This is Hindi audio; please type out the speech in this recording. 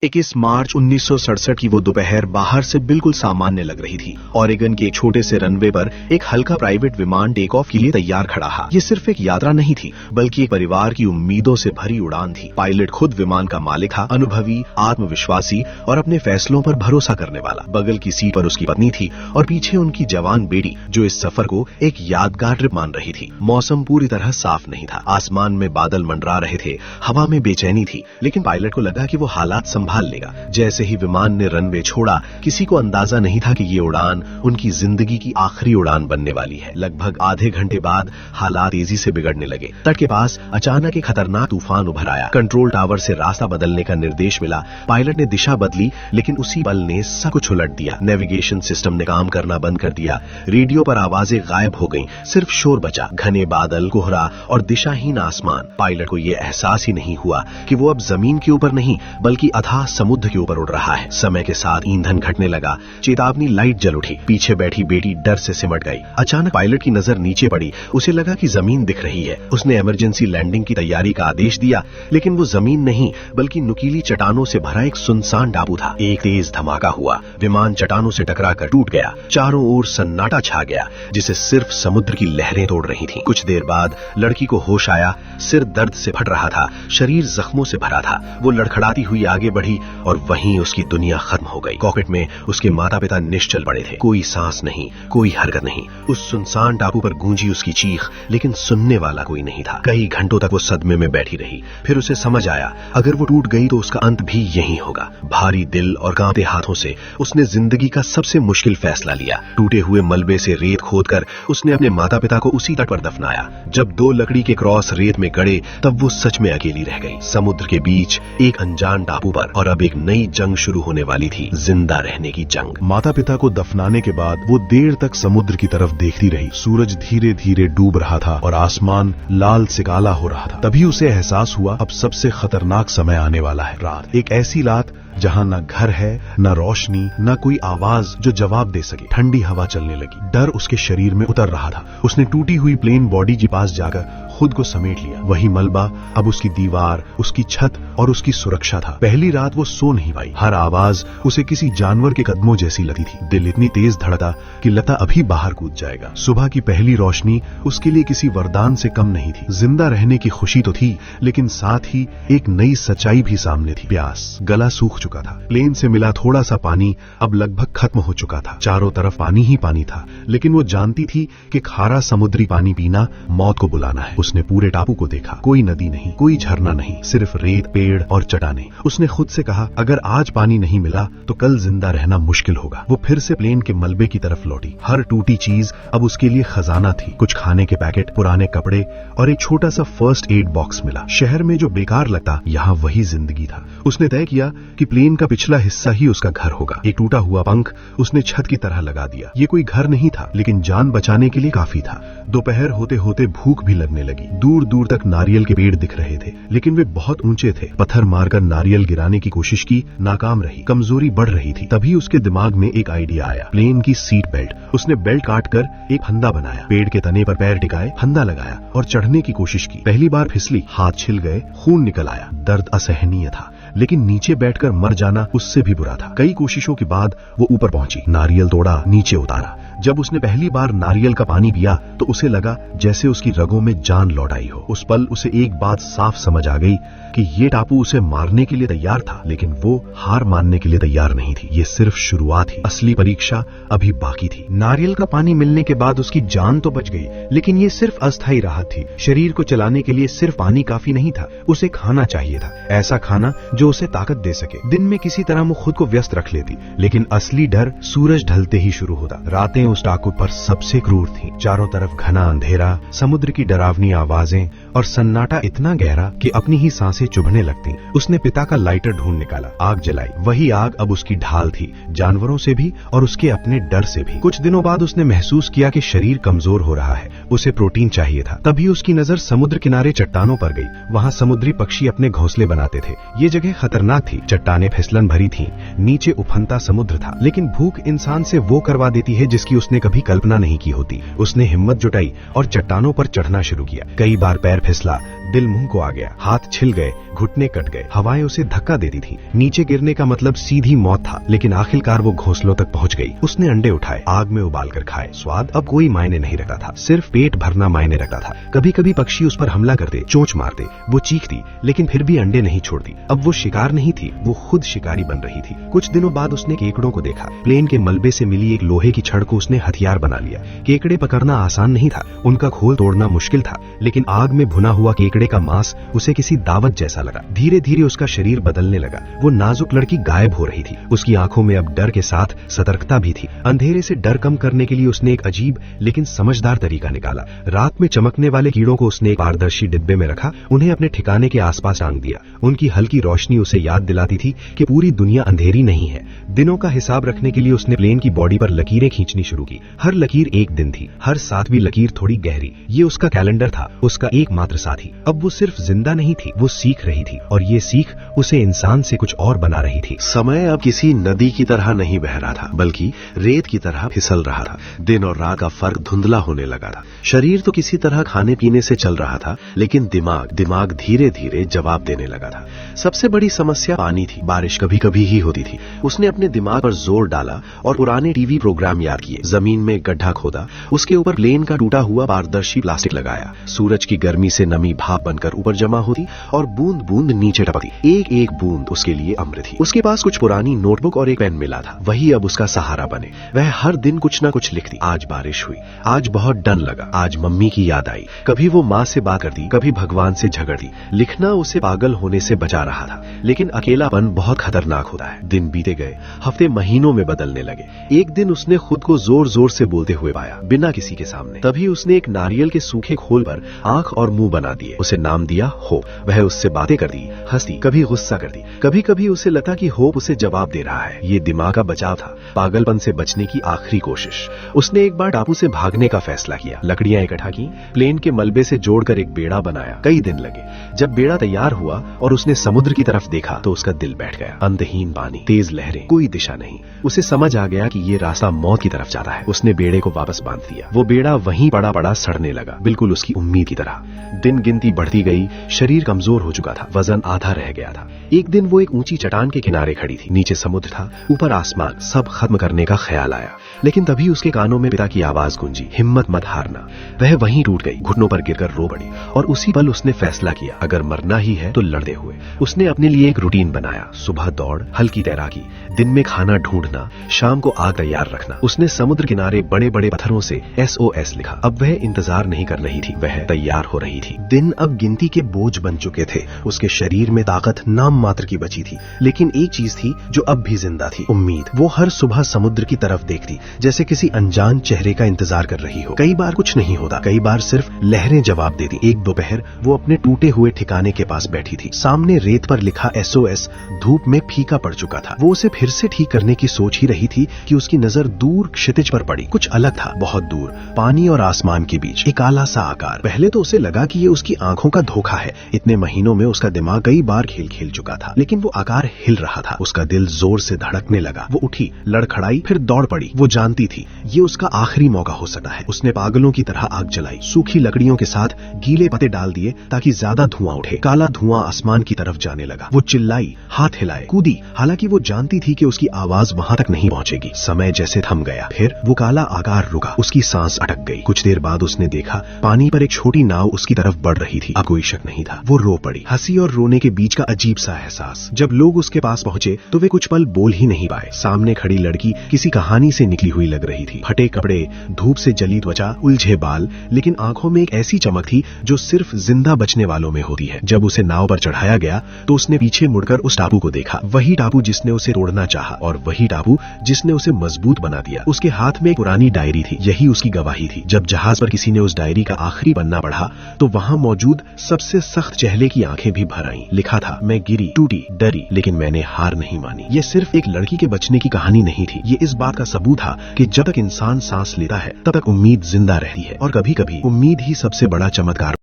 21 मार्च 1967 की वो दोपहर बाहर से बिल्कुल सामान्य लग रही थी। ओरेगन के एक छोटे से रनवे पर एक हल्का प्राइवेट विमान टेक ऑफ के लिए तैयार खड़ा था। ये सिर्फ एक यात्रा नहीं थी, बल्कि एक परिवार की उम्मीदों से भरी उड़ान थी। पायलट खुद विमान का मालिक था, अनुभवी, आत्मविश्वासी और अपने फैसलों पर भरोसा करने वाला। बगल की सीट पर उसकी पत्नी थी और पीछे उनकी जवान बेटी, जो इस सफर को एक यादगार ट्रिप मान रही थी। मौसम पूरी तरह साफ नहीं था, आसमान में बादल मंडरा रहे थे, हवा में बेचैनी थी, लेकिन पायलट को लगा कि वो हालात संभाल लेगा। जैसे ही विमान ने रनवे छोड़ा, किसी को अंदाजा नहीं था कि ये उड़ान उनकी जिंदगी की आखिरी उड़ान बनने वाली है। लगभग आधे घंटे बाद हालात तेजी से बिगड़ने लगे। तट के पास अचानक एक खतरनाक तूफान उभर आया। कंट्रोल टावर से रास्ता बदलने का निर्देश मिला। पायलट ने दिशा बदली, लेकिन उसी पल ने सब कुछ उलट दिया। नेविगेशन सिस्टम ने काम करना बंद कर दिया। रेडियो पर आवाजें गायब हो गईं, सिर्फ शोर बचा, घने बादल, कोहरा और दिशाहीन आसमान। पायलट को यह एहसास ही नहीं हुआ कि वो अब जमीन के ऊपर नहीं, बल्कि अथाह समुद्र के ऊपर उड़ रहा है। समय के साथ ईंधन घटने लगा। चेतावनी लाइट जल उठी। पीछे बैठी बेटी डर से सिमट गई। अचानक पायलट की नजर नीचे पड़ी। उसे लगा कि जमीन दिख रही है। उसने इमरजेंसी लैंडिंग की तैयारी का आदेश दिया, लेकिन वो जमीन नहीं, बल्कि नुकीली चट्टानों से भरा एक सुनसान टापू था। एक तेज धमाका हुआ। विमान चट्टानों से टकराकर टूट गया। चारों ओर सन्नाटा छा गया, जिसे सिर्फ समुद्र की लहरें तोड़ रही थीं। कुछ देर बाद लड़की को होश आया। सिर दर्द से फट रहा था, शरीर जख्मों से भरा था। वो लड़खड़ाती हुई आगे बढ़ी और वहीं उसकी दुनिया खत्म हो गई। कॉकपिट में उसके माता पिता निश्चल पड़े थे। कोई सांस नहीं, कोई हरकत नहीं। उस सुनसान टापू पर गूंजी उसकी चीख, लेकिन सुनने वाला कोई नहीं था। कई घंटों तक वो सदमे में बैठी रही। फिर उसे समझ आया, अगर वो टूट गई तो उसका अंत भी यहीं होगा। भारी दिल और कांपते हाथों से उसने जिंदगी का सबसे मुश्किल फैसला लिया। टूटे हुए मलबे से रेत खोदकर उसने अपने माता पिता को उसी तट पर दफनाया। जब 2 लकड़ी के क्रॉस रेत में गड़े, तब वो सच में अकेली रह गई, समुद्र के बीच एक अनजान टापू पर। और अब एक नई जंग शुरू होने वाली थी, जिंदा रहने की जंग। माता पिता को दफनाने के बाद वो देर तक समुद्र की तरफ देखती रही। सूरज धीरे धीरे डूब रहा था और आसमान लाल से काला हो रहा था। तभी उसे एहसास हुआ, अब सबसे खतरनाक समय आने वाला है। रात, एक ऐसी रात जहां न घर है, न रोशनी, न कोई आवाज जो जवाब दे सके। ठंडी हवा चलने लगी। डर उसके शरीर में उतर रहा था। उसने टूटी हुई प्लेन बॉडी के पास जाकर खुद को समेट लिया। वही मलबा अब उसकी दीवार, उसकी छत और उसकी सुरक्षा था। पहली रात वो सो नहीं पाई। हर आवाज उसे किसी जानवर के कदमों जैसी लगती थी। दिल इतनी तेज धड़का कि लता अभी बाहर कूद जाएगा। सुबह की पहली रोशनी उसके लिए किसी वरदान से कम नहीं थी। जिंदा रहने की खुशी तो थी, लेकिन साथ ही एक नई सच्चाई भी सामने थी। प्यास, गला सूख चुका था। प्लेन से मिला थोड़ा सा पानी अब लगभग खत्म हो चुका था। चारों तरफ पानी ही पानी था, लेकिन वो जानती थी कि खारा समुद्री पानी पीना मौत को बुलाना है। उसने पूरे टापू को देखा। कोई नदी नहीं, कोई झरना नहीं, सिर्फ रेत, पेड़ और चट्टानें। उसने खुद से कहा, अगर आज पानी नहीं मिला तो कल जिंदा रहना मुश्किल होगा। वो फिर से प्लेन के मलबे की तरफ लौटी। हर टूटी चीज अब उसके लिए खजाना थी। कुछ खाने के पैकेट, पुराने कपड़े और एक छोटा सा फर्स्ट एड बॉक्स मिला। शहर में जो बेकार लगता, यहाँ वही जिंदगी था। उसने तय किया कि प्लेन का पिछला हिस्सा ही उसका घर होगा। एक टूटा हुआ पंख उसने छत की तरह लगा दिया। ये कोई घर नहीं था, लेकिन जान बचाने के लिए काफी था। दोपहर होते होते भूख भी लगने लगी। दूर दूर तक नारियल के पेड़ दिख रहे थे, लेकिन वे बहुत ऊंचे थे। पत्थर मारकर नारियल गिराने की कोशिश की, नाकाम रही। कमजोरी बढ़ रही थी। तभी उसके दिमाग में एक आइडिया आया, प्लेन की सीट बेल्ट। उसने बेल्ट काटकर एक फंदा बनाया, पेड़ के तने पर पैर टिकाए, फंदा लगाया और चढ़ने की कोशिश की। पहली बार फिसली, हाथ छिल गए, खून निकल आया। दर्द असहनीय था, लेकिन नीचे बैठकर मर जाना उससे भी बुरा था। कई कोशिशों के बाद वो ऊपर पहुंची, नारियल तोड़ा, नीचे उतारा। जब उसने पहली बार नारियल का पानी पिया तो उसे लगा जैसे उसकी रगों में जान लौट आई हो। उस पल उसे एक बात साफ समझ आ गई कि ये टापू उसे मारने के लिए तैयार था, लेकिन वो हार मानने के लिए तैयार नहीं थी। ये सिर्फ शुरुआत ही, असली परीक्षा अभी बाकी थी। नारियल का पानी मिलने के बाद उसकी जान तो बच गई, लेकिन ये सिर्फ अस्थायी राहत थी। शरीर को चलाने के लिए सिर्फ पानी काफी नहीं था, उसे खाना चाहिए था। ऐसा खाना जो उसे ताकत दे सके। दिन में किसी तरह वो खुद को व्यस्त रख लेती, लेकिन असली डर सूरज ढलते ही शुरू होता। रातें उस टापू पर सबसे क्रूर थीं। चारों तरफ घना अंधेरा, समुद्र की डरावनी आवाजें और सन्नाटा इतना गहरा कि अपनी ही सांसें चुभने लगती। उसने पिता का लाइटर ढूंढ निकाला, आग जलाई। वही आग अब उसकी ढाल थी, जानवरों से भी और उसके अपने डर से भी। कुछ दिनों बाद उसने महसूस किया कि शरीर कमजोर हो रहा है। उसे प्रोटीन चाहिए था। तभी उसकी नजर समुद्र किनारे चट्टानों पर गई। वहाँ समुद्री पक्षी अपने घोंसले बनाते थे। ये जगह खतरनाक थी। चट्टानें फिसलन भरी थीं, नीचे उफनता समुद्र था। लेकिन भूख इंसान से वो करवा देती है जिसकी उसने कभी कल्पना नहीं की होती। उसने हिम्मत जुटाई और चट्टानों पर चढ़ना शुरू किया। कई बार पैर फिसला, दिल मुंह को आ गया, हाथ छिल गए, घुटने कट गए, हवाएं उसे धक्का देती थी। नीचे गिरने का मतलब सीधी मौत था, लेकिन आखिरकार वो घोंसलों तक पहुंच गई। उसने अंडे उठाए, आग में उबाल कर खाए। स्वाद अब कोई मायने नहीं रखता था, सिर्फ पेट भरना मायने रखता था। कभी कभी पक्षी उस पर हमला करते, चोंच मारते, वो चीखती, लेकिन फिर भी अंडे नहीं छोड़ती। अब वो शिकार नहीं थी, वो खुद शिकारी बन रही थी। कुछ दिनों बाद उसने केकड़ों को देखा। प्लेन के मलबे से मिली एक लोहे की छड़ को उसने हथियार बना लिया। केकड़े पकड़ना आसान नहीं था, उनका खोल तोड़ना मुश्किल था, लेकिन आग में भुना हुआ केकड़े का मांस उसे किसी दावत जैसा लगा। धीरे धीरे उसका शरीर बदलने लगा। वो नाजुक लड़की गायब हो रही थी। उसकी आंखों में अब डर के साथ सतर्कता भी थी। अंधेरे से डर कम करने के लिए उसने एक अजीब लेकिन समझदार तरीका निकाला। रात में चमकने वाले कीड़ों को उसने एक पारदर्शी डिब्बे में रखा, उन्हें अपने ठिकाने के आसपास टांग दिया। उनकी हल्की रोशनी उसे याद दिलाती थी कि पूरी दुनिया अंधेरी नहीं है। दिनों का हिसाब रखने के लिए उसने प्लेन की बॉडी पर लकीरें खींचनी शुरू की। हर लकीर एक दिन थी, हर 7वीं लकीर थोड़ी गहरी। ये उसका कैलेंडर था, उसका एकमात्र साथी। अब वो सिर्फ जिंदा नहीं थी, वो सीख रही थी, और ये सीख उसे इंसान से कुछ और बना रही थी। समय अब किसी नदी की तरह नहीं बह रहा था, बल्कि रेत की तरह फिसल रहा था। दिन और रात का फर्क धुंधला होने लगा था। शरीर तो किसी तरह खाने पीने से चल रहा था, लेकिन दिमाग धीरे धीरे जवाब देने लगा था। सबसे बड़ी समस्या पानी थी। बारिश कभी कभी ही होती थी। उसने अपने दिमाग पर जोर डाला और पुराने टीवी प्रोग्राम याद किए। जमीन में गड्ढा खोदा, उसके ऊपर प्लेन का टूटा हुआ पारदर्शी प्लास्टिक लगाया। सूरज की गर्मी से नमी भाप बनकर ऊपर जमा होती और बूंद बूंद नीचे टपकती। एक एक बूंद उसके लिए अमृत थी। उसके पास कुछ पुरानी नोटबुक और एक पेन मिला था, वही अब उसका सहारा बने। वह हर दिन कुछ न कुछ लिखती। आज बारिश हुई, आज बहुत डर लगा, आज मम्मी की याद आई। कभी वो माँ से बात करती, कभी भगवान से झगड़ती। लिखना उसे पागल होने से बचा रहा था, लेकिन अकेलापन बहुत खतरनाक होता है। दिन बीते गए, हफ्ते महीनों में बदलने लगे। एक दिन उसने खुद को जोर जोर से बोलते हुए पाया, बिना किसी के सामने। तभी उसने एक नारियल के सूखे खोल पर आंख और मुंह बना दिए। उसे नाम दिया होप। वह उससे बातें करती, हंसती, कभी गुस्सा करती। कभी कभी उसे लगता कि होप उसे जवाब दे रहा है। ये दिमाग का बचाव था, पागलपन से बचने की आखिरी कोशिश। उसने एक बार टापू से भागने का फैसला किया। लकड़ियां इकट्ठा की, प्लेन के मलबे से जोड़कर एक बेड़ा बनाया। कई दिन लगे। जब बेड़ा तैयार हुआ और उसने समुद्र की तरफ देखा तो उसका दिल बैठ गया। अंतहीन पानी, तेज लहरें, कोई दिशा नहीं। उसे समझ आ गया कि ये रास्ता मौत की तरफ जाता है। उसने बेड़े को वापस बांध दिया। वो बेड़ा वहीं पड़ा पड़ा सड़ने लगा, बिल्कुल उसकी उम्मीद की तरह। दिन गिनती बढ़ती गई, शरीर कमजोर हो चुका था, वजन आधा रह गया था। एक दिन वो एक ऊंची चट्टान के किनारे खड़ी थी। नीचे समुद्र था, ऊपर आसमान। सब खत्म करने का ख्याल आया, लेकिन तभी उसके कानों में पिता की आवाज गूंजी, हिम्मत मत हारना। वह वहीं टूट गई, घुटनों पर गिरकर रो पड़ी। और उसी पल उसने फैसला किया, अगर मरना ही है तो लड़ते हुए। उसने अपने लिए एक रूटीन बनाया। सुबह दौड़, हल्की तैराकी, दिन में खाना ढूंढना, शाम को आग तैयार रखना। उसने समुद्र किनारे बड़े बड़े पत्थरों से SOS लिखा। अब वह इंतजार नहीं कर रही थी, वह तैयार हो रही थी। दिन अब गिनती के बोझ बन चुके थे। उसके शरीर में ताकत नाम मात्र की बची थी, लेकिन एक चीज थी जो अब भी जिंदा थी, उम्मीद। वो हर सुबह समुद्र की तरफ देखती, जैसे किसी अनजान चेहरे का इंतजार कर रही हो। कई बार कुछ नहीं होता, कई बार सिर्फ लहरें जवाब देती। एक दोपहर वो अपने टूटे हुए ठिकाने के पास बैठी थी। सामने रेत पर लिखा SOS धूप में फीका पड़ चुका था। वो उसे फिर से ठीक करने की सोच ही रही थी कि उसकी नजर दूर क्षितिज पर पड़ी। कुछ अलग था, बहुत दूर, पानी और आसमान के बीच एक काला सा आकार। पहले तो उसे लगा कि ये उसकी आंखों का धोखा है। इतने महीनों में उसका दिमाग कई बार खेल खेल चुका था, लेकिन वो आकार हिल रहा था। उसका दिल जोर से धड़कने लगा। वो उठी, लड़खड़ाई, फिर दौड़ पड़ी। वो जानती थी ये उसका आखिरी मौका हो सकता है। उसने पागलों की तरह आग जलाई, सूखी लकड़ियों के साथ गीले पत्ते डाल दिए ताकि ज्यादा धुआं उठे। काला धुआं आसमान की तरफ जाने लगा। वो चिल्लाई, हाथ हिलाए, कूदी, हालांकि वो जानती थी कि उसकी आवाज वहां तक नहीं पहुंचेगी। समय जैसे थम गया। फिर वो काला आकार रुका, उसकी सांस अटक गई। कुछ देर बाद उसने देखा पानी पर एक छोटी नाव उसकी तरफ बढ़ रही थी। अब कोई शक नहीं था। वो रो पड़ी, हंसी और रोने के बीच का अजीब सा एहसास। जब लोग उसके पास पहुंचे तो वे कुछ पल बोल ही नहीं पाए। सामने खड़ी लड़की किसी कहानी से निकली हुई लग रही थी। फटे कपड़े, धूप से जली त्वचा, उलझे बाल, लेकिन आंखों में एक ऐसी चमक थी जो सिर्फ जिंदा बचने वालों में होती है। जब उसे नाव पर चढ़ाया गया तो उसने पीछे मुड़कर उस टापू को देखा। वही टापू जिसने उसे तोड़ना चाहा और वही टापू जिसने उसे मजबूत बना दिया। उसके हाथ में एक पुरानी डायरी थी, यही उसकी गवाही थी। जब जहाज पर किसी ने उस डायरी का आखिरी पन्ना पढ़ा तो वहां मौजूद सबसे सख्त चेहरे की आंखें भी भर आईं। लिखा था, मैं गिरी, टूटी, डरी, लेकिन मैंने हार नहीं मानी। ये सिर्फ एक लड़की के बचने की कहानी नहीं थी, ये इस बात का सबूत था कि जब तक इंसान सांस लेता है तब तक उम्मीद जिंदा रहती है। और कभी कभी उम्मीद ही सबसे बड़ा चमत्कार